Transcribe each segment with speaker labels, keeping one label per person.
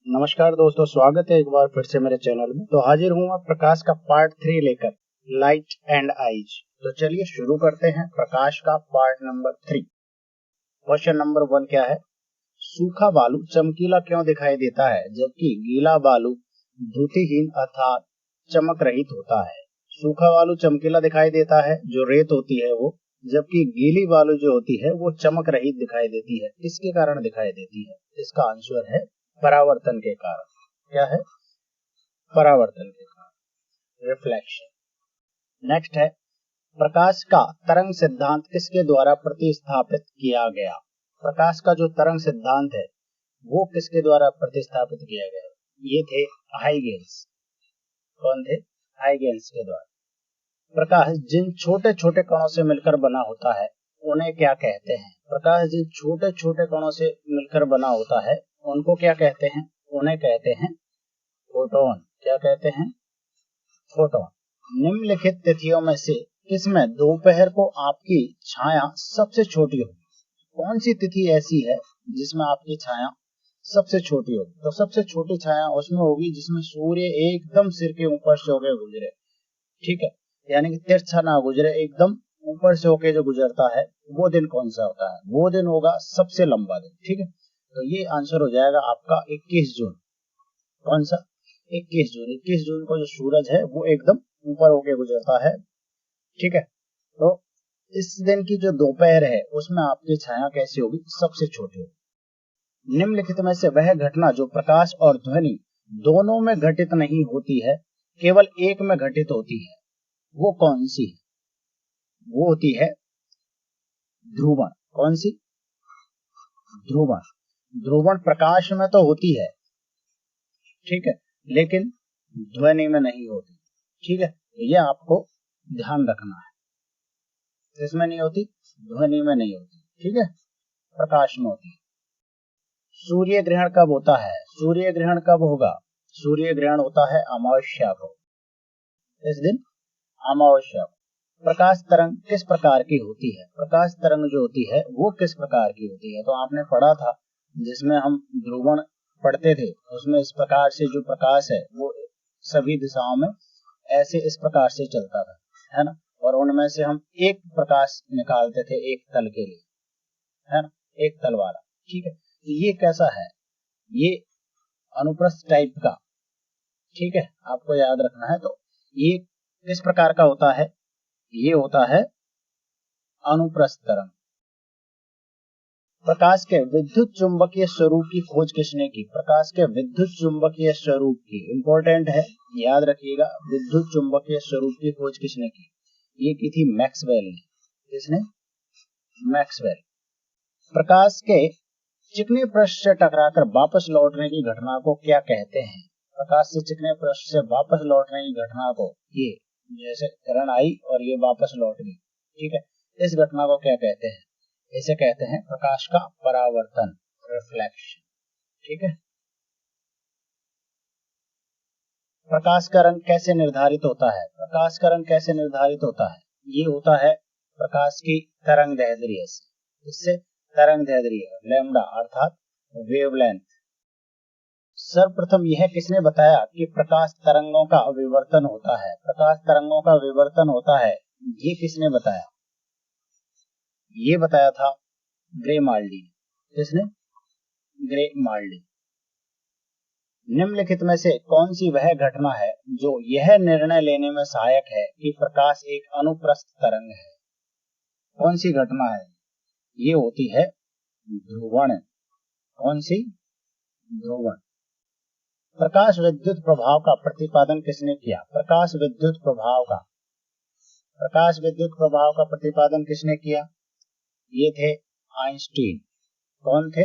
Speaker 1: नमस्कार दोस्तों, स्वागत है एक बार फिर से मेरे चैनल में। तो हाजिर हूँ मैं प्रकाश का पार्ट 3 लेकर, लाइट एंड आइज। तो चलिए शुरू करते हैं प्रकाश का पार्ट नंबर 3। क्वेश्चन नंबर 1 क्या है? सूखा बालू चमकीला क्यों दिखाई देता है जबकि गीला बालू द्युतिहीन अर्थात चमक रहित होता है? सूखा बालू चमकीला दिखाई देता है, जो रेत होती है वो, जबकि गीली बालू जो होती है वो चमक रहित दिखाई देती है। किसके कारण दिखाई देती है? इसका आंसर है परावर्तन के कारण। क्या है? परावर्तन के कारण, रिफ्लेक्शन। नेक्स्ट है, प्रकाश का तरंग सिद्धांत किसके द्वारा प्रतिस्थापित किया गया? प्रकाश का जो तरंग सिद्धांत है वो किसके द्वारा प्रतिस्थापित किया गया? ये थे हाइगेंस। कौन थे? हाइगेंस के द्वारा। प्रकाश जिन छोटे छोटे कणों से मिलकर बना होता है उन्हें क्या कहते हैं? प्रकाश जिन छोटे छोटे कणों से मिलकर बना होता है उनको क्या कहते हैं? उन्हें कहते हैं फोटोन। क्या कहते हैं? फोटोन। निम्नलिखित तिथियों में से किसमें दोपहर को आपकी छाया सबसे छोटी होगी? कौन सी तिथि ऐसी है जिसमें आपकी छाया सबसे छोटी होगी? तो सबसे छोटी छाया उसमें होगी जिसमें सूर्य एकदम सिर के ऊपर से होकर गुजरे। ठीक है, यानी कि तिरछा ना गुजरे, एकदम ऊपर से होके जो गुजरता है वो दिन कौन सा होता है? वो दिन होगा सबसे लंबा दिन। ठीक है, तो ये आंसर हो जाएगा आपका 21 जून। कौन सा? 21 जून। 21 जून को जो सूरज है वो एकदम ऊपर होके गुजरता है। ठीक है, तो इस दिन की जो दोपहर है उसमें आपकी छाया कैसी होगी? सबसे छोटी होगी। निम्नलिखित में से वह घटना जो प्रकाश और ध्वनि दोनों में घटित नहीं होती है, केवल एक में घटित होती है, वो कौन सी है? वो होती है ध्रुवण। कौन सी? ध्रुवण। ध्रुवण प्रकाश में तो होती है, ठीक है, लेकिन ध्वनि में नहीं होती। ठीक है, तो ये आपको ध्यान रखना है। इसमें नहीं होती, ध्वनि में नहीं होती। ठीक है, प्रकाश में होती है। सूर्य ग्रहण कब होता है? सूर्य ग्रहण कब होगा? सूर्य ग्रहण होता है अमावस्या को। इस दिन अमावस्या को। प्रकाश तरंग किस प्रकार की होती है? प्रकाश तरंग जो होती है वो किस प्रकार की होती है? तो आपने पढ़ा था, जिसमें हम ध्रुवण पढ़ते थे, उसमें इस प्रकार से जो प्रकाश है वो सभी दिशाओं में ऐसे इस प्रकार से चलता था, है ना, और उनमें से हम एक प्रकाश निकालते थे एक तल के लिए, है ना, एक तल वाला। ठीक है, तो ये कैसा है? ये अनुप्रस्थ टाइप का। ठीक है, आपको याद रखना है। तो ये किस प्रकार का होता है? ये होता है अनुप्रस्थ तरंग। प्रकाश के विद्युत चुंबकीय स्वरूप की खोज किसने की? प्रकाश के विद्युत चुंबकीय स्वरूप की, इंपॉर्टेंट है, याद रखिएगा। विद्युत चुंबकीय स्वरूप की खोज किसने की? ये की थी मैक्सवेल ने। किसने? मैक्सवेल। प्रकाश के चिकने पृष्ठ से टकराकर वापस लौटने की घटना को क्या कहते हैं? प्रकाश से चिकने पृष्ठ से वापस लौटने की घटना को, ये जैसे किरण आई और ये वापस लौट गई, ठीक है, इस घटना को क्या कहते हैं? इसे कहते हैं प्रकाश का परावर्तन, रिफ्लेक्शन। ठीक है। प्रकाश का रंग कैसे निर्धारित होता है? प्रकाश का रंग कैसे निर्धारित होता है? ये होता है प्रकाश की तरंगदैर्ध्य से। इससे तरंगदैर्ध्य लैम्डा अर्थात वेवलेंथ। सर्वप्रथम यह किसने बताया कि प्रकाश तरंगों का विवर्तन होता है? प्रकाश तरंगों का विवर्तन होता है, ये किसने बताया? ये बताया था ग्रेमाल्डी। किसने? ग्रेमाल्डी। निम्नलिखित में से कौन सी वह घटना है जो यह निर्णय लेने में सहायक है कि प्रकाश एक अनुप्रस्थ तरंग है? कौन सी घटना है? ये होती है ध्रुवण। कौन सी? ध्रुवण। प्रकाश विद्युत प्रभाव का प्रतिपादन किसने किया? प्रकाश विद्युत प्रभाव का, प्रकाश विद्युत प्रभाव का प्रतिपादन किसने किया? ये थे आइंस्टीन। कौन थे?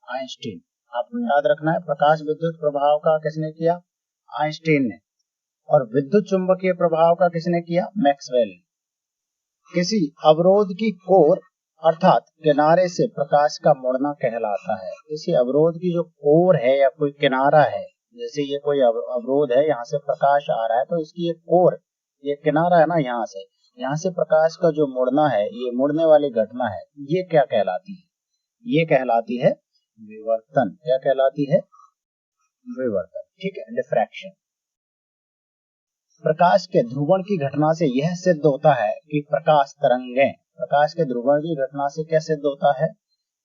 Speaker 1: आइंस्टीन। आपको याद रखना है, प्रकाश विद्युत प्रभाव का किसने किया? आइंस्टीन ने। और विद्युत चुंबकीय प्रभाव का किसने किया? मैक्सवेल ने। किसी अवरोध की कोर अर्थात किनारे से प्रकाश का मुड़ना कहलाता है। किसी अवरोध की जो कोर है या कोई किनारा है, जैसे ये कोई अवरोध है, यहाँ से प्रकाश आ रहा है तो इसकी एक कोर, ये किनारा है ना, यहाँ से प्रकाश का जो मुड़ना है, ये मुड़ने वाली घटना है, ये क्या कहलाती है? ये कहलाती है विवर्तन। क्या कहलाती है? विवर्तन। ठीक है, डिफ्रैक्शन। प्रकाश के ध्रुवण की घटना से यह सिद्ध होता है कि प्रकाश तरंगें, प्रकाश के ध्रुवण की घटना से क्या सिद्ध होता है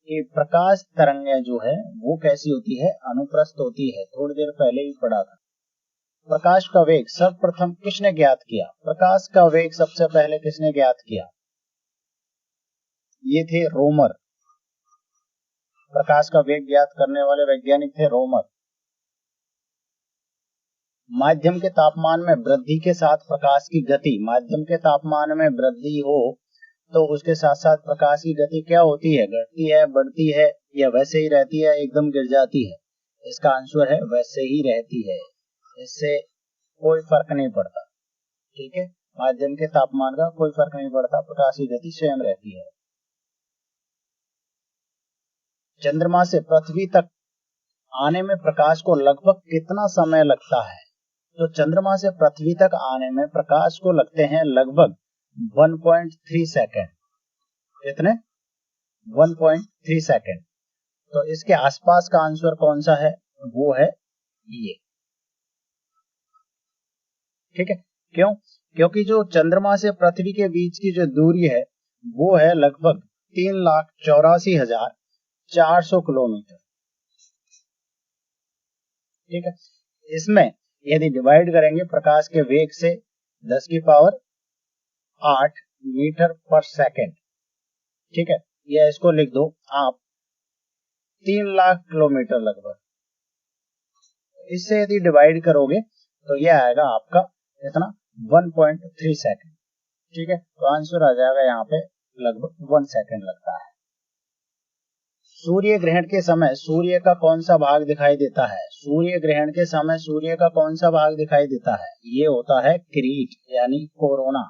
Speaker 1: कि प्रकाश तरंगें जो है वो कैसी होती है? अनुप्रस्थ होती है। थोड़ी देर पहले ही पढ़ा था। प्रकाश का वेग सर्वप्रथम किसने ज्ञात किया? प्रकाश का वेग सबसे पहले किसने ज्ञात किया? ये थे रोमर। प्रकाश का वेग ज्ञात करने वाले वैज्ञानिक थे रोमर। माध्यम के तापमान में वृद्धि के साथ प्रकाश की गति, माध्यम के तापमान में वृद्धि हो तो उसके साथ साथ प्रकाश की गति क्या होती है? घटती है, बढ़ती है, या वैसे ही रहती है, एकदम गिर जाती है? इसका आंसर है वैसे ही रहती है, इससे कोई फर्क नहीं पड़ता। ठीक है, माध्यम के तापमान का कोई फर्क नहीं पड़ता, प्रकाश की गति सेम रहती है। चंद्रमा से पृथ्वी तक आने में प्रकाश को लगभग कितना समय लगता है? तो चंद्रमा से पृथ्वी तक आने में प्रकाश को लगते हैं लगभग 1.3 सेकेंड। कितने? 1.3 सेकेंड। तो इसके आसपास का आंसर कौन सा है? वो है ये। ठीक है, क्यों? क्योंकि जो चंद्रमा से पृथ्वी के बीच की जो दूरी है वो है लगभग 3,84,400 किलोमीटर। ठीक है, इसमें यदि डिवाइड करेंगे प्रकाश के वेग से 10 की पावर 8 मीटर पर सेकेंड। ठीक है, या इसको लिख दो आप 3 लाख किलोमीटर लगभग। इससे यदि डिवाइड करोगे तो यह आएगा आपका इतना 1.3 सेकेंड। ठीक है, तो आंसर आ जाएगा यहाँ पे लगभग 1 सेकेंड लगता है। सूर्य ग्रहण के समय सूर्य का कौन सा भाग दिखाई देता है? सूर्य ग्रहण के समय सूर्य का कौन सा भाग दिखाई देता है? ये होता है किरीट यानी कोरोना।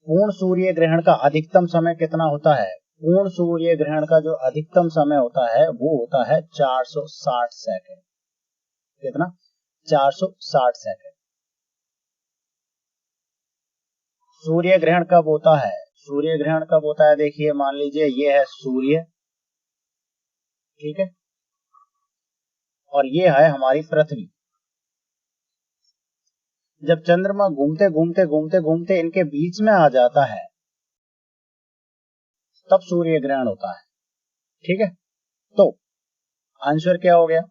Speaker 1: पूर्ण सूर्य ग्रहण का अधिकतम समय कितना होता है? पूर्ण सूर्य ग्रहण का जो अधिकतम समय होता है वो होता है 460 सेकेंड। कितना? 460 सेकेंड। सूर्य ग्रहण कब होता है? सूर्य ग्रहण कब होता है? देखिए, मान लीजिए ये है सूर्य, ठीक है, और ये है हमारी पृथ्वी। जब चंद्रमा घूमते घूमते घूमते घूमते इनके बीच में आ जाता है तब सूर्य ग्रहण होता है। ठीक है, तो आंसर क्या हो गया?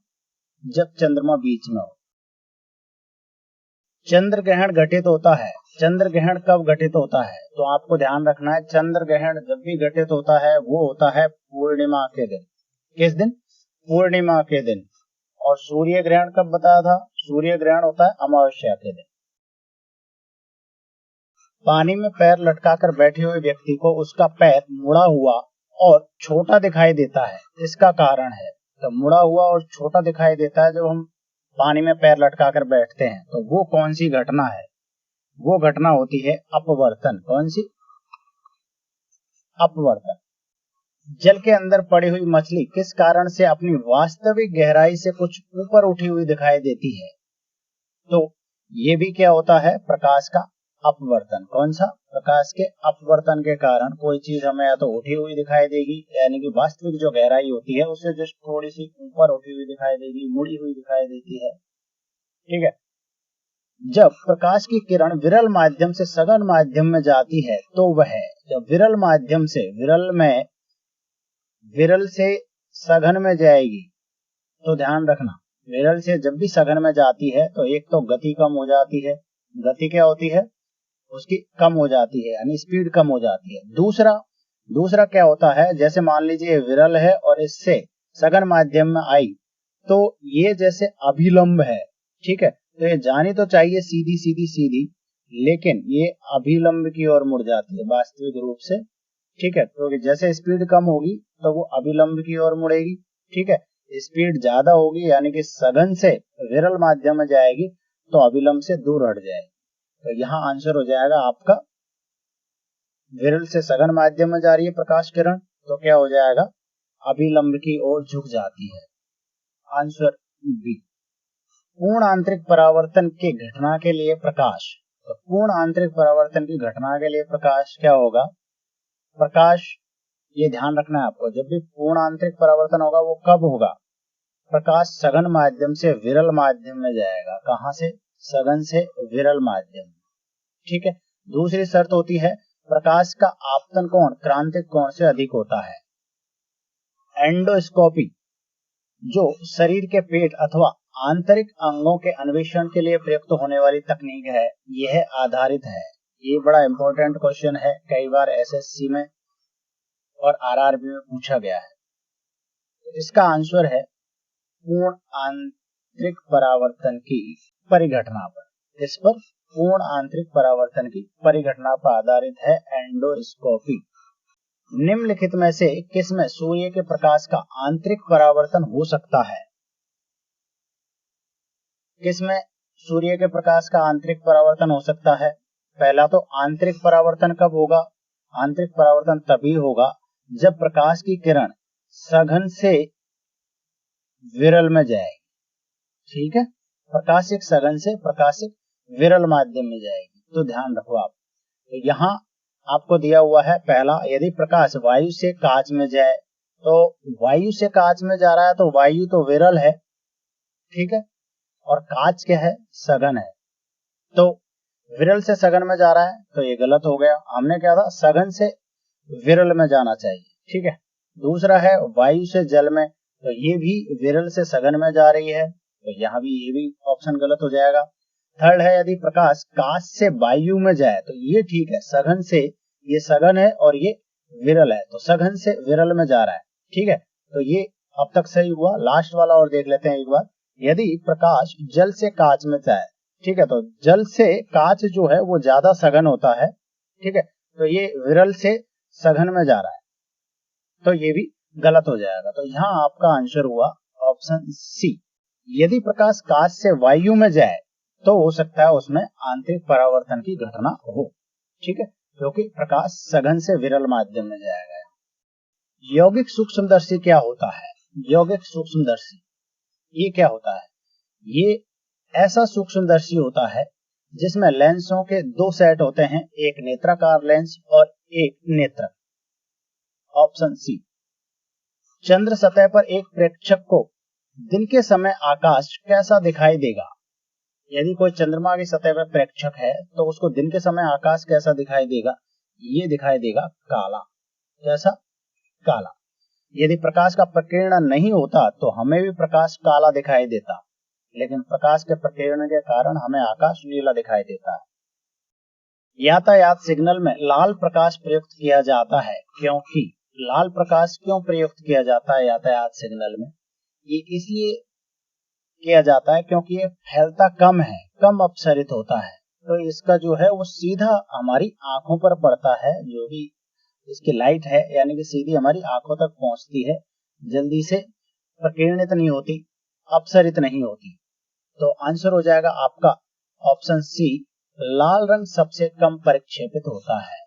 Speaker 1: जब चंद्रमा बीच में हो। चंद्र ग्रहण घटित होता है। चंद्र ग्रहण कब घटित होता है? तो आपको ध्यान रखना है, चंद्र ग्रहण जब भी घटित होता है वो होता है पूर्णिमा के दिन। किस दिन? पूर्णिमा के दिन। और सूर्य ग्रहण कब बताया था? सूर्य ग्रहण होता है अमावस्या के दिन। पानी में पैर लटकाकर बैठे हुए व्यक्ति को उसका पैर मुड़ा हुआ और छोटा दिखाई देता है, इसका कारण है। तो मुड़ा हुआ और छोटा दिखाई देता है जब हम पानी में पैर लटकाकर बैठते हैं, तो वो कौन सी घटना है? वो घटना होती है अपवर्तन। कौन सी? अपवर्तन। जल के अंदर पड़ी हुई मछली किस कारण से अपनी वास्तविक गहराई से कुछ ऊपर उठी हुई दिखाई देती है? तो ये भी क्या होता है? प्रकाश का अपवर्तन। कौन सा? प्रकाश के अपवर्तन के कारण कोई चीज हमें या तो उठी हुई दिखाई देगी, यानी कि वास्तविक जो गहराई होती है उससे जस्ट थोड़ी सी ऊपर उठी हुई दिखाई देगी, मुड़ी हुई दिखाई देती है। ठीक है, जब प्रकाश की किरण विरल माध्यम से सघन माध्यम में जाती है तो वह, जब विरल माध्यम से विरल से सघन में जाएगी, तो ध्यान रखना, विरल से जब भी सघन में जाती है तो एक तो गति कम हो जाती है। गति क्या होती है? उसकी कम हो जाती है, यानी स्पीड कम हो जाती है। दूसरा क्या होता है? जैसे मान लीजिए विरल है और इससे सघन माध्यम में आई, तो ये जैसे अभिलंब है। ठीक है, तो ये जानी तो चाहिए सीधी सीधी सीधी, लेकिन ये अभिलंब की ओर मुड़ जाती है वास्तविक रूप से। ठीक है, तो जैसे स्पीड कम होगी तो वो अभिलंब की ओर मुड़ेगी। ठीक है, स्पीड ज्यादा होगी यानी कि सघन से विरल माध्यम में जाएगी तो अभिलंब से दूर हट जाएगी। तो यहाँ आंसर हो जाएगा आपका, विरल से सघन माध्यम में जा रही है प्रकाश किरण, तो क्या हो जाएगा? अभिलंब की ओर झुक जाती है। Answer B. पूर्ण आंतरिक परावर्तन की घटना के लिए प्रकाश, तो पूर्ण आंतरिक परावर्तन की घटना के लिए प्रकाश क्या होगा? प्रकाश ये ध्यान रखना है आपको। जब भी पूर्ण आंतरिक परावर्तन होगा वो कब होगा? प्रकाश सघन माध्यम से विरल माध्यम में जाएगा। कहां से? सघन से विरल माध्यम। ठीक है। दूसरी शर्त होती है प्रकाश का आपतन कोण क्रांतिक कोण से अधिक होता है। एंडोस्कोपी जो शरीर के पेट अथवा आंतरिक अंगों के अन्वेषण के लिए प्रयुक्त होने वाली तकनीक है, यह आधारित है। ये बड़ा इंपॉर्टेंट क्वेश्चन है, कई बार एसएससी में और आरआरबी में पूछा गया है। इसका आंसर है पूर्ण आंतरिक परावर्तन की परिघटना पर। इस पर पूर्ण आंतरिक परावर्तन की परिघटना पर आधारित है एंडोस्कोपी। निम्नलिखित में से किसमें सूर्य के प्रकाश का आंतरिक परावर्तन हो सकता है? किसमें सूर्य के प्रकाश का आंतरिक परावर्तन हो सकता है? पहला तो आंतरिक परावर्तन कब होगा? आंतरिक परावर्तन तभी होगा जब प्रकाश की किरण सघन से विरल में जाएगी। ठीक है, प्रकाशिक सघन से प्रकाशिक विरल माध्यम में जाएगी। तो ध्यान रखो आप। तो यहाँ आपको दिया हुआ है पहला, यदि प्रकाश वायु से कांच में जाए, तो वायु से कांच में जा रहा है तो वायु तो विरल है, ठीक है, और कांच क्या है? सघन है। तो विरल से सघन में जा रहा है तो ये गलत हो गया। हमने क्या था? सघन से विरल में जाना चाहिए। ठीक है। दूसरा है वायु से जल में, तो ये भी विरल से सघन में जा रही है, तो यहाँ भी ये भी ऑप्शन गलत हो जाएगा। थर्ड है यदि प्रकाश कांच से वायु में जाए, तो ये ठीक है, सघन से, ये सघन है और ये विरल है, तो सघन से विरल में जा रहा है। ठीक है, तो ये अब तक सही हुआ। लास्ट वाला और देख लेते हैं एक बार। यदि प्रकाश जल से कांच में जाए, ठीक है, तो जल से कांच जो है वो ज्यादा सघन होता है। ठीक है, तो ये विरल से सघन में जा रहा है, तो ये भी गलत हो जाएगा। तो यहाँ आपका आंसर हुआ ऑप्शन सी। यदि प्रकाश कांच से वायु में जाए तो हो सकता है उसमें आंतरिक परावर्तन की घटना हो। ठीक है, क्योंकि प्रकाश सघन से विरल माध्यम में जाएगा। यौगिक सूक्ष्मदर्शी क्या होता है? यौगिक सूक्ष्मदर्शी ये क्या होता है? ये ऐसा सूक्ष्मदर्शी होता है जिसमें लेंसों के दो सेट होते हैं, एक नेत्राकार लेंस और एक नेत्रक। Option C. चंद्र सतह पर एक प्रेक्षक को दिन के समय आकाश कैसा दिखाई देगा? यदि कोई चंद्रमा की सतह पर प्रेक्षक है तो उसको दिन के समय आकाश कैसा दिखाई देगा? ये दिखाई देगा काला। कैसा? काला। यदि प्रकाश का प्रकीर्णन नहीं होता तो हमें भी प्रकाश काला दिखाई देता, लेकिन प्रकाश के प्रकीर्णन के कारण हमें आकाश नीला दिखाई देता है। यातायात सिग्नल में लाल प्रकाश प्रयुक्त किया जाता है क्योंकि लाल प्रकाश क्यों प्रयुक्त किया जाता है यातायात सिग्नल में? ये इसलिए किया जाता है क्योंकि ये फैलता कम है, कम अपसरित होता है, तो इसका जो है वो सीधा हमारी आंखों पर पड़ता है। जो भी इसकी लाइट है यानी कि सीधी हमारी आंखों तक पहुंचती है, जल्दी से प्रकीर्णित नहीं होती, अपसरित नहीं होती। तो आंसर हो जाएगा आपका ऑप्शन सी, लाल रंग सबसे कम परिक्षेपित होता है।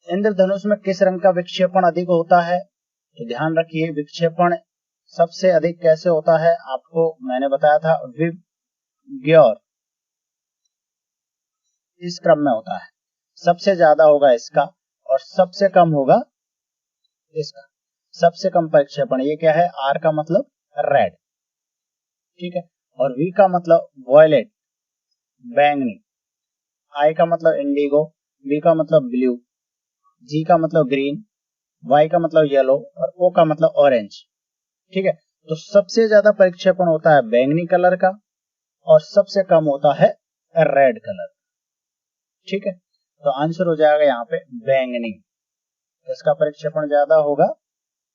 Speaker 1: इंद्रधनुष में किस रंग का विक्षेपण अधिक होता है? तो ध्यान रखिए, विक्षेपण सबसे अधिक कैसे होता है आपको मैंने बताया था, विबग्योर, इस क्रम में होता है। सबसे ज्यादा होगा इसका और सबसे कम होगा इसका। सबसे कम परिक्षेपण ये क्या है? आर का मतलब रेड, ठीक है, और वी का मतलब वॉयलेट, बैंगनी, आई का मतलब इंडिगो, बी का मतलब ब्लू, जी का मतलब ग्रीन, वाई का मतलब येलो और ओ का मतलब ऑरेंज। ठीक है, तो सबसे ज्यादा परिक्षेपण होता है बैंगनी कलर का और सबसे कम होता है रेड कलर। ठीक है, तो आंसर हो जाएगा यहाँ पे बैंगनी। इसका परिक्षेपण ज्यादा होगा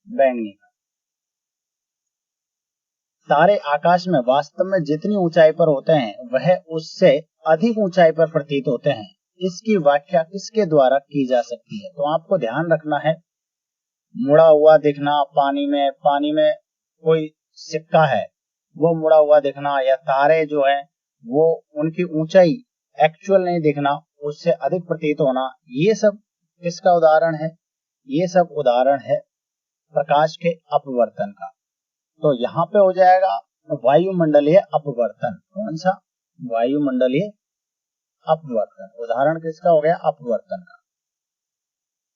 Speaker 1: बैंगनी का। तारे आकाश में वास्तव में जितनी ऊंचाई पर होते हैं वह उससे अधिक ऊंचाई पर प्रतीत होते हैं। इसकी व्याख्या किसके द्वारा की जा सकती है? तो आपको ध्यान रखना है, मुड़ा हुआ दिखना, पानी में कोई सिक्का है वो मुड़ा हुआ दिखना, या तारे जो है वो उनकी ऊंचाई एक्चुअल नहीं दिखना, उससे अधिक प्रतीत होना, ये सब किसका उदाहरण है? ये सब उदाहरण है प्रकाश के अपवर्तन का। तो यहाँ पे हो जाएगा वायुमंडलीय अपवर्तन। कौन सा? वायुमंडलीय अपवर्तन। उदाहरण किसका हो गया? अपवर्तन का।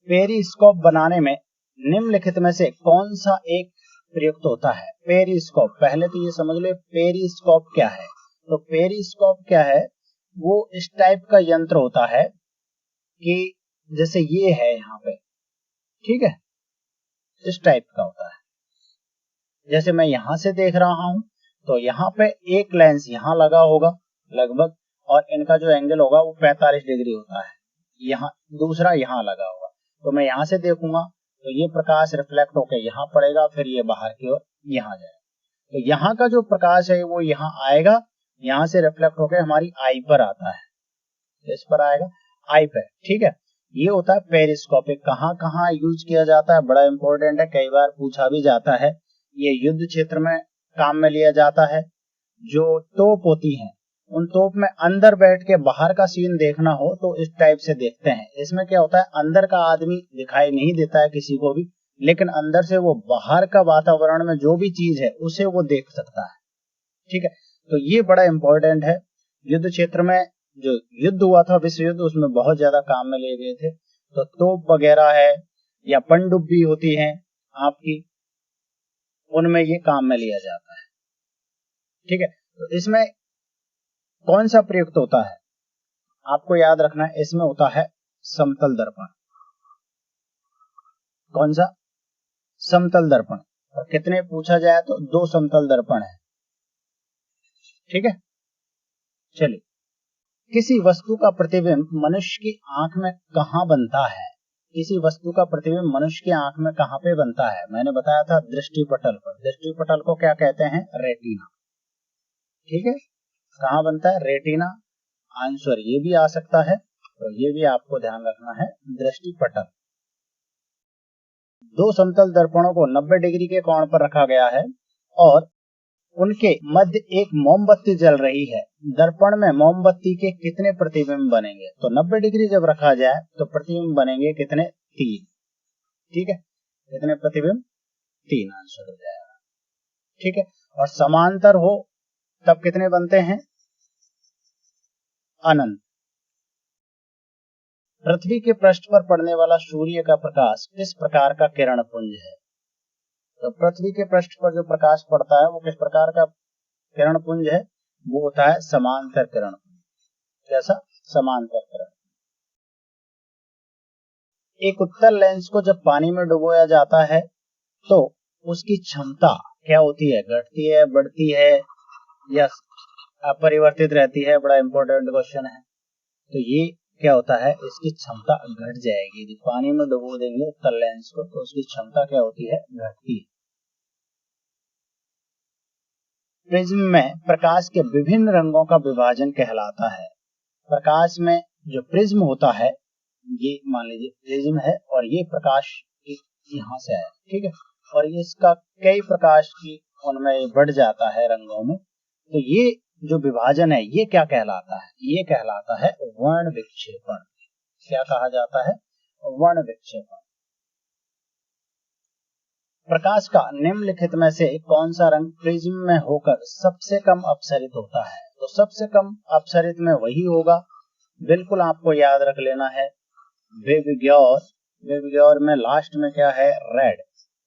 Speaker 1: पेरिस्कोप बनाने में निम्नलिखित में से कौन सा एक प्रयुक्त होता है? पेरिस्कोप, पहले तो ये समझ लो पेरिस्कोप क्या है। तो पेरिस्कोप क्या है, वो इस टाइप का यंत्र होता है कि जैसे ये है यहाँ पे, ठीक है, इस टाइप का होता है। जैसे मैं यहां से देख रहा हूं तो यहाँ पे एक लेंस यहाँ लगा होगा लगभग, और इनका जो एंगल होगा वो 45 डिग्री होता है। यहाँ दूसरा यहाँ लगा होगा, तो मैं यहाँ से देखूंगा तो ये प्रकाश रिफ्लेक्ट होकर यहाँ पड़ेगा, फिर ये बाहर की ओर यहाँ जाएगा। तो यहाँ का जो प्रकाश है वो यहाँ आएगा, यहाँ से रिफ्लेक्ट होकर हमारी आई पर आता है, इस पर आएगा, आई पर, ठीक है। ये होता है पेरिस्कोपिक। कहाँ कहाँ यूज किया जाता है, बड़ा इंपॉर्टेंट है, कई बार पूछा भी जाता है। ये युद्ध क्षेत्र में काम में लिया जाता है। जो तोप होती हैं, उन तोप में अंदर बैठ के बाहर का सीन देखना हो तो इस टाइप से देखते हैं। इसमें क्या होता है, अंदर का आदमी दिखाई नहीं देता है किसी को भी, लेकिन अंदर से वो बाहर का वातावरण में जो भी चीज है उसे वो देख सकता है, ठीक है। तो ये बड़ा इंपॉर्टेंट है। युद्ध क्षेत्र में जो युद्ध हुआ था, विश्व युद्ध, उसमें बहुत ज्यादा काम में लिए गए थे। तो तोप वगैरह है या पनडुब्बी होती है आपकी, उनमें ये काम में लिया जाता है, ठीक है। तो इसमें कौन सा प्रयुक्त होता है, आपको याद रखना है, इसमें होता है समतल दर्पण। कौन सा? समतल दर्पण। और कितने पूछा जाए तो 2 समतल दर्पण है, ठीक है। चलिए, किसी वस्तु का प्रतिबिंब मनुष्य की आंख में कहां बनता है? किसी वस्तु का प्रतिबिंब मनुष्य की आंख में कहां पे बनता है? मैंने बताया था दृष्टिपटल पर। दृष्टिपटल को क्या कहते हैं? रेटिना, ठीक है। कहां बनता है? रेटिना। आंसर ये भी आ सकता है, तो ये भी आपको ध्यान रखना है, दृष्टिपटल। 2 समतल दर्पणों को 90 डिग्री के कोण पर रखा गया है और उनके मध्य एक मोमबत्ती जल रही है। दर्पण में मोमबत्ती के कितने प्रतिबिंब बनेंगे? तो 90 डिग्री जब रखा जाए तो प्रतिबिंब बनेंगे कितने? 3, ठीक है। कितने प्रतिबिंब? 3 आंसर हो जाएगा, ठीक है। और समांतर हो तब कितने बनते हैं? अनंत। पृथ्वी के पृष्ठ पर पड़ने वाला सूर्य का प्रकाश किस प्रकार का किरण पुंज है? तो पृथ्वी के पृष्ठ पर जो प्रकाश पड़ता है वो किस प्रकार का किरण पुंज है? वो होता है समांतर किरण पुंज। कैसा? समांतर किरण। एक उत्तल लेंस को जब पानी में डुबोया जाता है तो उसकी क्षमता क्या होती है? घटती है, बढ़ती है या अपरिवर्तित रहती है? बड़ा इंपॉर्टेंट क्वेश्चन है। तो ये क्या होता है, इसकी क्षमता घट जाएगी। जब पानी में डुबो देंगे उत्तल लेंस को तो उसकी क्षमता क्या होती है? घटती है। प्रिज्म में प्रकाश के विभिन्न रंगों का विभाजन कहलाता है। प्रकाश में जो प्रिज्म होता है, ये मान लीजिए प्रिज्म है और ये प्रकाश यहाँ से आया, ठीक है, और ये इसका कई प्रकाश की उनमें बढ़ जाता है रंगों में। तो ये जो विभाजन है ये क्या कहलाता है? ये कहलाता है वर्ण विक्षेपण। क्या कहा जाता है? वर्ण विक्षेपण। प्रकाश का निम्नलिखित में से कौन सा रंग प्रिज्म में होकर सबसे कम अपसरित होता है? तो सबसे कम अपसरित में वही होगा, बिल्कुल आपको याद रख लेना है, विबग्योर। विबग्योर में लास्ट में क्या है? रेड।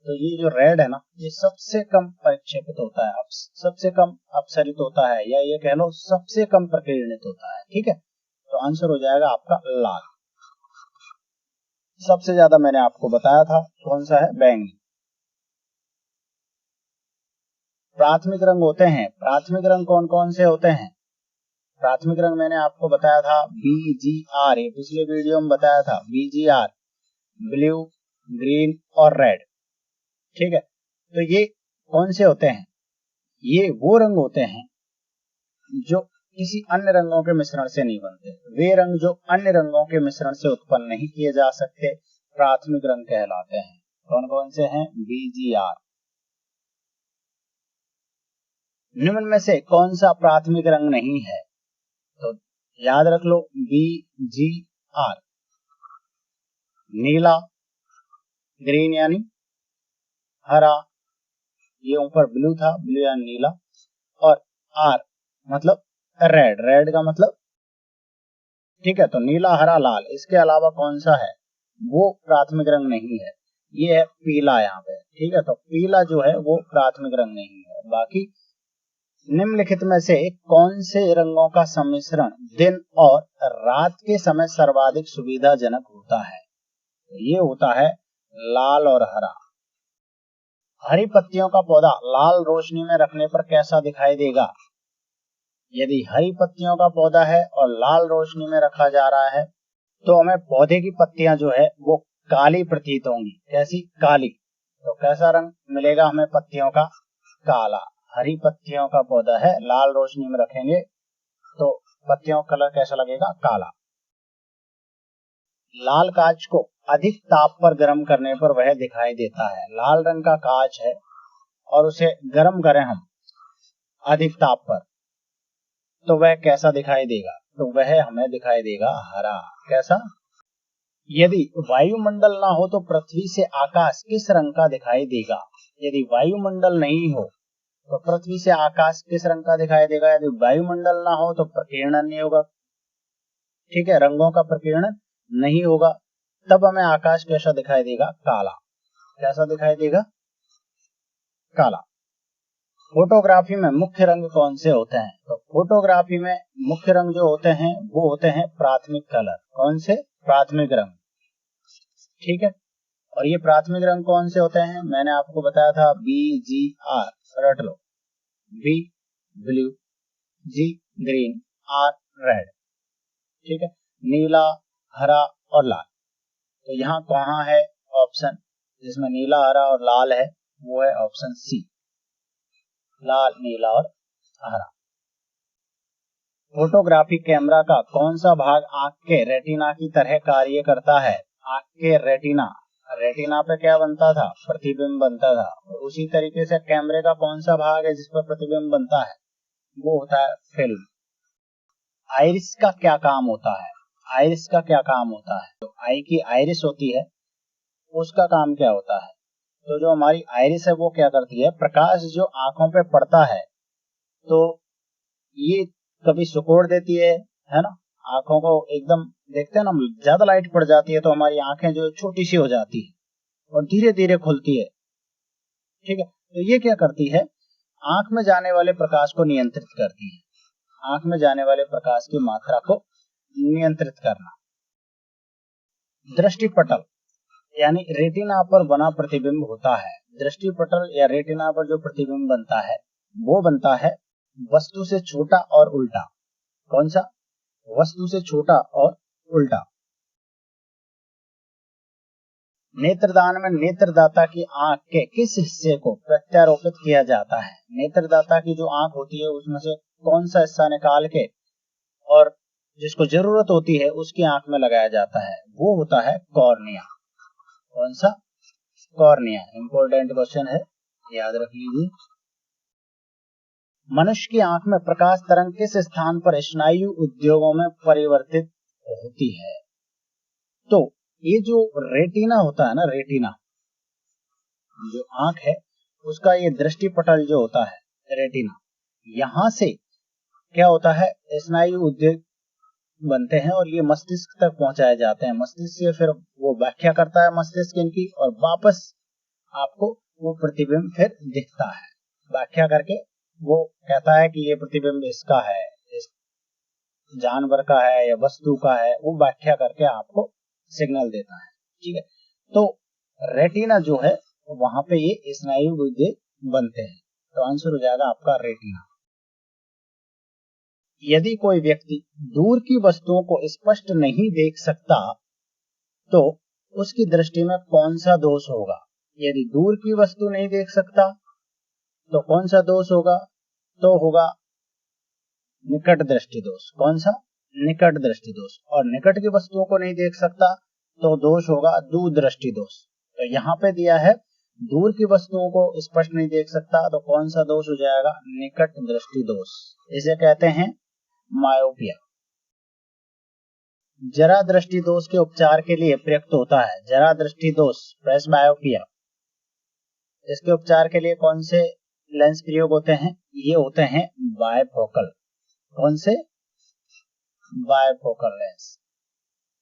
Speaker 1: तो ये जो रेड है ना, ये सबसे कम परिक्षेपित होता है, सबसे कम अपसरित होता है, या ये कह लो सबसे कम प्रकीर्णित होता है, ठीक है। तो आंसर हो जाएगा आपका लाल। सबसे ज्यादा मैंने आपको बताया था कौन सा है? बैंगनी। प्राथमिक रंग होते हैं, प्राथमिक रंग कौन कौन से होते हैं? प्राथमिक रंग मैंने आपको बताया था BGR, ये पिछले वीडियो में बताया था, BGR, ब्लू, ग्रीन और रेड, ठीक है। तो ये कौन से होते हैं? ये वो रंग होते हैं जो किसी अन्य रंगों के मिश्रण से नहीं बनते। वे रंग जो अन्य रंगों के मिश्रण से उत्पन्न नहीं किए जा सकते प्राथमिक रंग कहलाते हैं। कौन कौन से हैं? BGR। निम्न में से कौन सा प्राथमिक रंग नहीं है? तो याद रख लो, BGR, नीला, ग्रीन यानी हरा, ये ऊपर ब्लू था, ब्लू यानी नीला, और R मतलब रेड, रेड का मतलब, ठीक है। तो नीला, हरा, लाल, इसके अलावा कौन सा है? वो प्राथमिक रंग नहीं है। ये है पीला यहाँ पे, ठीक है। तो पीला जो है वो प्राथमिक रंग नहीं है। बाकी निम्नलिखित में से कौन से रंगों का सम्मिश्रण दिन और रात के समय सर्वाधिक सुविधाजनक होता है? ये होता है लाल और हरा। हरी पत्तियों का पौधा लाल रोशनी में रखने पर कैसा दिखाई देगा? यदि हरी पत्तियों का पौधा है और लाल रोशनी में रखा जा रहा है तो हमें पौधे की पत्तियां जो है वो काली प्रतीत होंगी। कैसी? काली। तो कैसा रंग मिलेगा हमें पत्तियों का? काला। हरी पत्तियों का पौधा है, लाल रोशनी में रखेंगे तो पत्तियों का कलर कैसा लगेगा? काला। लाल कांच को अधिक ताप पर गर्म करने पर वह दिखाई देता है। लाल रंग का कांच है और उसे गर्म करें हम अधिक ताप पर तो वह कैसा दिखाई देगा? तो वह हमें दिखाई देगा हरा। कैसा? यदि वायुमंडल ना हो तो पृथ्वी से आकाश किस रंग का दिखाई देगा? यदि वायुमंडल नहीं हो तो पृथ्वी से आकाश किस रंग का दिखाई देगा? यदि वायुमंडल ना हो तो प्रकीर्णन नहीं होगा, ठीक है, रंगों का प्रकीर्णन नहीं होगा। तब हमें आकाश कैसा दिखाई देगा? काला। कैसा दिखाई देगा? काला। फोटोग्राफी में मुख्य रंग कौन से होते हैं? तो फोटोग्राफी में मुख्य रंग जो होते हैं वो होते हैं प्राथमिक कलर। कौन से? प्राथमिक रंग, ठीक है। और ये प्राथमिक रंग कौन से होते हैं? मैंने आपको बताया था BGR, रट लो। B blue, G green, R red, ठीक है। नीला, हरा और लाल। तो यहाँ कहाँ है ऑप्शन जिसमें नीला, हरा और लाल है? वो है ऑप्शन C, लाल, नीला और हरा। फोटोग्राफी कैमरा का कौन सा भाग आंख के रेटिना की तरह कार्य करता है? आंख के रेटिना, रेटिना पे क्या बनता था? प्रतिबिंब बनता था। और उसी तरीके से कैमरे का कौन सा भाग है जिस पर प्रतिबिंब बनता है? वो होता है फिल्म। आइरिस का क्या काम होता है? आइरिस का क्या काम होता है? तो आई की आइरिस होती है, उसका काम क्या होता है? तो जो हमारी आइरिस है वो क्या करती है? प्रकाश जो आंखों पे पड़ता है तो ये कभी सिकोड़ देती है ना, आंखों को एकदम, देखते हैं ना, ज्यादा लाइट पड़ जाती है तो हमारी आंखें जो छोटी सी हो जाती है और धीरे धीरे खुलती है, ठीक है। तो ये क्या करती है? आंख में जाने वाले प्रकाश को नियंत्रित करती है। आंख में जाने वाले प्रकाश की मात्रा को नियंत्रित करना। दृष्टिपटल यानी रेटिना पर बना प्रतिबिंब होता है। दृष्टिपटल या रेटिना पर जो प्रतिबिंब बनता है वो बनता है वस्तु से छोटा और उल्टा। कौन सा? वस्तु से छोटा और उल्टा। नेत्रदान में नेत्रदाता की आंख के किस हिस्से को प्रत्यारोपित किया जाता है? नेत्रदाता की जो आंख होती है उसमें से कौन सा हिस्सा निकाल के और जिसको जरूरत होती है उसकी आंख में लगाया जाता है? वो होता है कॉर्निया। कौन सा? कॉर्निया। इंपॉर्टेंट क्वेश्चन है, याद रख लीजिए। मनुष्य की आंख में प्रकाश तरंग किस स्थान पर स्नायु उद्योगों में परिवर्तित होती है? तो ये जो रेटिना होता है ना, रेटिना जो आंख है उसका ये दृष्टिपटल जो होता है, रेटिना, यहां से क्या होता है? स्नायु उद्योग बनते हैं और ये मस्तिष्क तक पहुंचाए जाते हैं। मस्तिष्क से फिर वो व्याख्या करता है मस्तिष्क इनकी और वापस आपको वो प्रतिबिंब फिर दिखता है। व्याख्या करके वो कहता है कि ये प्रतिबिंब इसका है, इस जानवर का है या वस्तु का है, वो व्याख्या करके आपको सिग्नल देता है, ठीक है। तो रेटिना जो है वहां पे ये स्नायु उद्योग बनते हैं। तो आंसर हो जाएगा आपका रेटिना। यदि कोई व्यक्ति दूर की वस्तुओं को स्पष्ट नहीं देख सकता तो उसकी दृष्टि में कौन सा दोष होगा? यदि दूर की वस्तु नहीं देख सकता तो कौन सा दोष होगा? तो होगा निकट दृष्टि दोष। कौन सा? निकट दृष्टि दोष। और निकट की वस्तुओं को नहीं देख सकता तो दोष होगा दूर दृष्टि दोष। तो यहाँ पे दिया है दूर की वस्तुओं को स्पष्ट नहीं देख सकता तो कौन सा दोष हो जाएगा? निकट दृष्टि दोष। इसे कहते हैं मायोपिया। जरा दृष्टि दोष के उपचार के लिए प्रयुक्त होता है। जरा दृष्टि दोष, प्रेसबायोपिया, इसके उपचार के लिए कौन से लेंस प्रयोग होते हैं? ये होते हैं बायफोकल। कौन से? बायफोकल लेंस,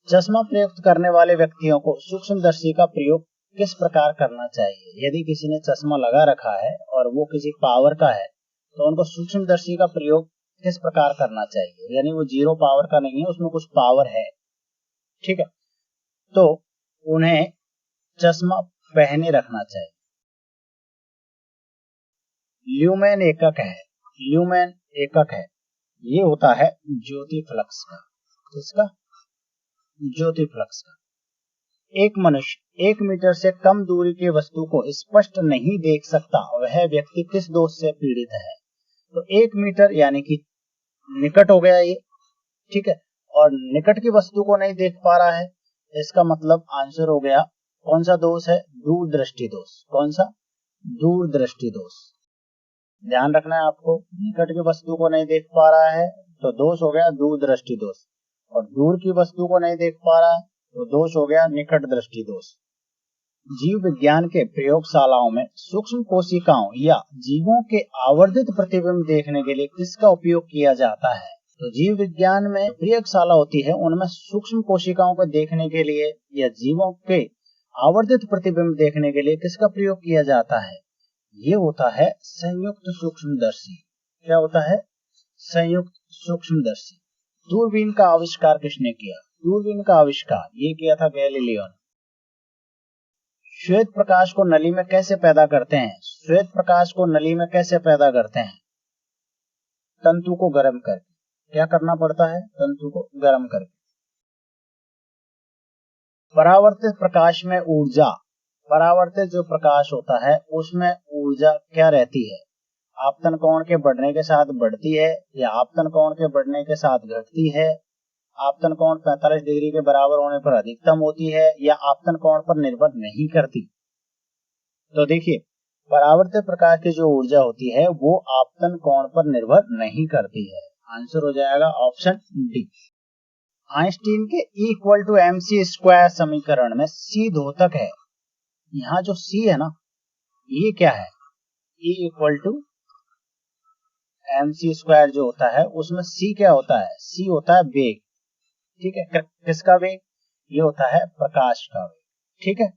Speaker 1: चश्मा प्रयुक्त करने वाले व्यक्तियों को सूक्ष्मदर्शी का प्रयोग किस प्रकार करना चाहिए? यदि किसी ने चश्मा लगा रखा है और वो किसी पावर का है तो उनको सूक्ष्मदर्शी का प्रयोग किस प्रकार करना चाहिए? यानी वो 0 पावर का नहीं है, उसमें कुछ पावर है, ठीक है, तो उन्हें चश्मा पहने रखना चाहिए। ल्यूमेन एकक है, ल्यूमेन एकक है, ये होता है ज्योति फ्लक्स का। किसका? ज्योति फ्लक्स का। एक मनुष्य 1 मीटर से कम दूरी की वस्तु को स्पष्ट नहीं देख सकता, वह व्यक्ति किस दोष से पीड़ित है? तो 1 मीटर यानी कि निकट हो गया ये, ठीक है, और निकट की वस्तु को नहीं देख पा रहा है, इसका मतलब आंसर हो गया कौन सा दोष है? दूरदृष्टि दोष। कौन सा? दूरदृष्टि दोष। ध्यान रखना है आपको, निकट की वस्तु को नहीं देख पा रहा है तो दोष हो गया दूरदृष्टि दोष, और दूर की वस्तु को नहीं देख पा रहा है तो दोष हो गया निकट दृष्टि दोष। जीव विज्ञान के प्रयोगशालाओं में सूक्ष्म कोशिकाओं या जीवों के आवर्धित प्रतिबिंब देखने के लिए किसका उपयोग किया जाता है? तो जीव विज्ञान में प्रयोगशाला होती है, उनमें सूक्ष्म कोशिकाओं को देखने के लिए या जीवों के आवर्धित प्रतिबिंब देखने के लिए किसका प्रयोग किया जाता है? ये होता है संयुक्त सूक्ष्मदर्शी। क्या होता है? संयुक्त सूक्ष्मदर्शी। दूरबीन का आविष्कार किसने किया? दूरबीन का आविष्कार ये किया था गैलीलियो ने। श्वेत प्रकाश को नली में कैसे पैदा करते हैं? श्वेत प्रकाश को नली में कैसे पैदा करते हैं? तंतु को गर्म करके। क्या करना पड़ता है? तंतु को गर्म करके। परावर्तित प्रकाश में ऊर्जा, परावर्तित जो प्रकाश होता है उसमें ऊर्जा क्या रहती है? आपतन कोण के बढ़ने के साथ बढ़ती है या आपतन कोण के बढ़ने के साथ घटती है? आपतन कोण 45 डिग्री के बराबर होने पर अधिकतम होती है या आपतन कोण पर निर्भर नहीं करती? तो देखिए, परावर्तित प्रकाश की जो ऊर्जा होती है वो आपतन कोण पर निर्भर नहीं करती है। आंसर हो जाएगा ऑप्शन डी। आइंस्टीन के E=mc² समीकरण में C द्योतक है। यहाँ जो C है ना, ये क्या है? E=mc² जो होता है उसमें C क्या होता है? C होता है वेग, ठीक है। किसका वेग? ये होता है प्रकाश का वेग, ठीक है।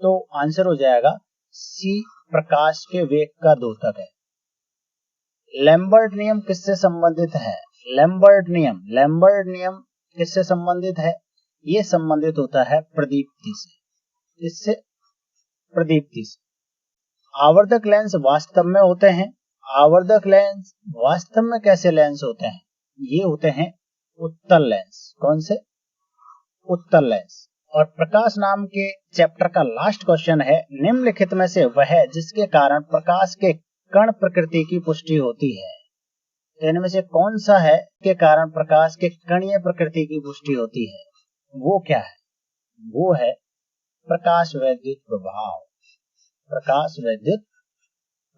Speaker 1: तो आंसर हो जाएगा C प्रकाश के वेग का द्योतक है। लैम्बर्ट नियम किससे संबंधित है? लैम्बर्ट नियम किससे संबंधित है? ये संबंधित होता है प्रदीप्ति से। इससे प्रदीप्ति से। आवर्धक लेंस वास्तव में होते हैं। आवर्धक लेंस वास्तव में कैसे लेंस होते हैं? ये होते हैं उत्तल लेंस। कौन से? उत्तल लेंस। और प्रकाश नाम के चैप्टर का लास्ट क्वेश्चन है, निम्नलिखित में से वह है जिसके कारण प्रकाश के कण प्रकृति की पुष्टि होती है। इनमें से कौन सा है के कारण प्रकाश के कणीय प्रकृति की पुष्टि होती है? वो क्या है? वो है प्रकाश वैद्युत प्रभाव। प्रकाश वैद्युत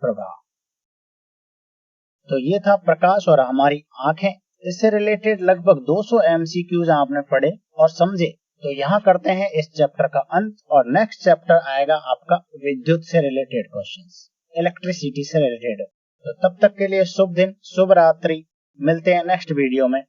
Speaker 1: प्रभाव। तो ये था प्रकाश और हमारी आंखें। इससे रिलेटेड लगभग 200 MCQs आपने पढ़े और समझे। तो यहाँ करते हैं इस चैप्टर का अंत, और नेक्स्ट चैप्टर आएगा आपका विद्युत से रिलेटेड क्वेश्चंस, इलेक्ट्रिसिटी से रिलेटेड। तो तब तक के लिए शुभ दिन, शुभ रात्रि। मिलते हैं नेक्स्ट वीडियो में।